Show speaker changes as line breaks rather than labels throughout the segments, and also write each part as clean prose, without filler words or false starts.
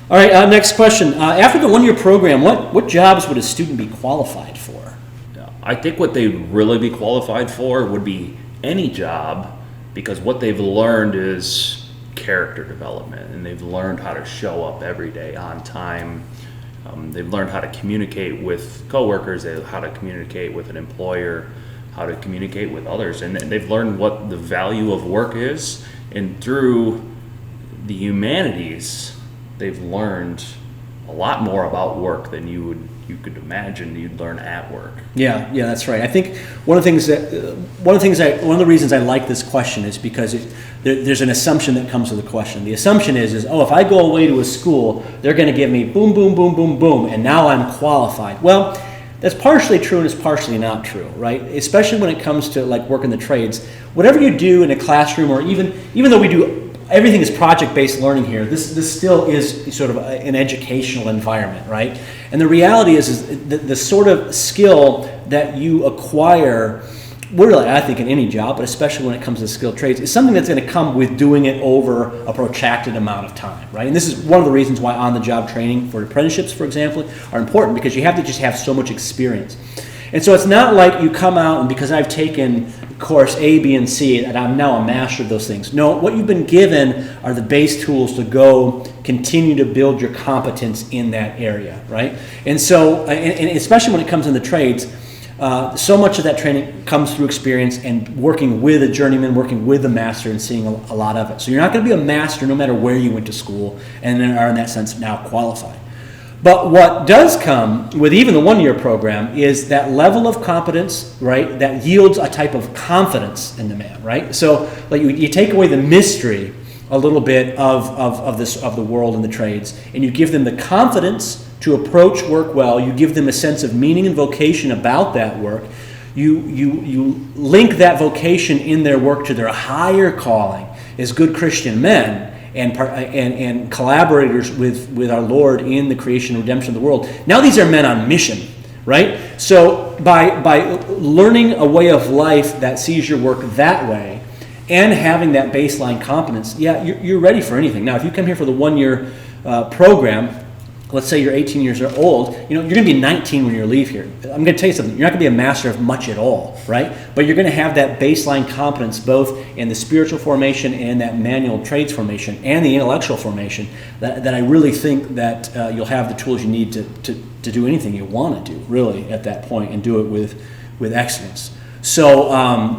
All right, next question. After the one-year program, what jobs would a student be qualified for?
I think what they'd really be qualified for would be any job, because what they've learned is character development, and they've learned how to show up every day on time. They've learned how to communicate with coworkers, how to communicate with an employer, how to communicate with others, and they've learned what the value of work is. And through the humanities, they've learned a lot more about work than you could imagine you'd learn at work.
Yeah, that's right. I think one of the reasons I like this question is because there's an assumption that comes with the question. The assumption is if I go away to a school, they're going to give me boom, boom, boom, boom, boom, and now I'm qualified. Well, that's partially true and it's partially not true, right? Especially when it comes to like work in the trades. Whatever you do in a classroom, or even though we do everything is project-based learning here, this still is sort of an educational environment, right? And the reality is the sort of skill that you acquire, really, I think in any job, but especially when it comes to skilled trades, is something that's going to come with doing it over a protracted amount of time, right? And this is one of the reasons why on-the-job training for apprenticeships, for example, are important, because you have to just have so much experience. And so it's not like you come out and because I've taken course A, B, and C, and I'm now a master of those things. No, what you've been given are the base tools to go continue to build your competence in that area, right? And so, and especially when it comes in the trades, so much of that training comes through experience and working with a journeyman, working with a master, and seeing a lot of it. So you're not going to be a master no matter where you went to school, and are in that sense now qualified. But what does come with even the one-year program is that level of competence, right, that yields a type of confidence in the man, right? So like you take away the mystery a little bit of the world and the trades, and you give them the confidence to approach work well. You give them a sense of meaning and vocation about that work. You link that vocation in their work to their higher calling as good Christian men, and collaborators with our Lord in the creation and redemption of the world. Now these are men on mission, right? So by learning a way of life that sees your work that way and having that baseline competence, you're ready for anything. Now, if you come here for the one-year program, let's say you're 18 years old, you're going to be 19 when you leave here. I'm going to tell you something. You're not going to be a master of much at all, right? But you're going to have that baseline competence both in the spiritual formation and that manual trades formation and the intellectual formation that I really think that you'll have the tools you need to do anything you want to do, really, at that point, and do it with excellence. So,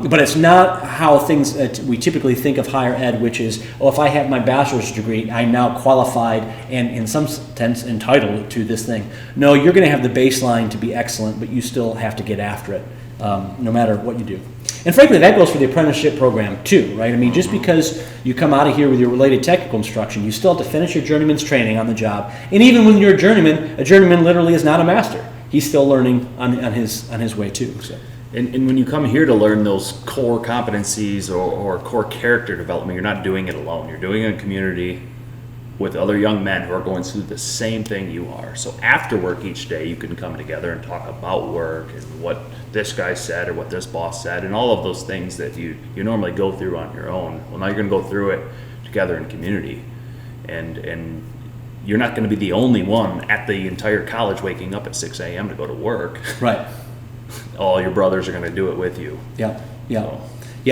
but it's not how things we typically think of higher ed, which is, if I have my bachelor's degree, I'm now qualified and in some sense entitled to this thing. No, you're going to have the baseline to be excellent, but you still have to get after it, no matter what you do. And frankly, that goes for the apprenticeship program too, right? I mean, just because you come out of here with your related technical instruction, you still have to finish your journeyman's training on the job. And even when you're a journeyman literally is not a master. He's still learning on his way too. So.
And when you come here to learn those core competencies or core character development, you're not doing it alone. You're doing it in community with other young men who are going through the same thing you are. So after work each day, you can come together and talk about work and what this guy said or what this boss said and all of those things that you normally go through on your own. Well, now you're going to go through it together in community. And you're not going to be the only one at the entire college waking up at 6 a.m. to go to work.
Right.
All your brothers are going to do it with you.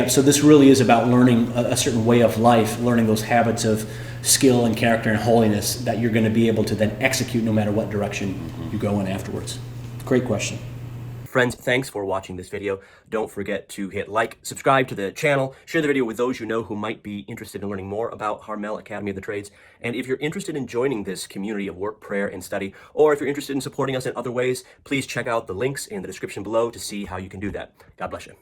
So this really is about learning a certain way of life, learning those habits of skill and character and holiness that you're going to be able to then execute no matter what direction you go in afterwards. Great question. Friends, thanks for watching this video. Don't forget to hit like, subscribe to the channel, share the video with those you know who might be interested in learning more about Harmel Academy of the Trades. And if you're interested in joining this community of work, prayer, and study, or if you're interested in supporting us in other ways, please check out the links in the description below to see how you can do that. God bless you.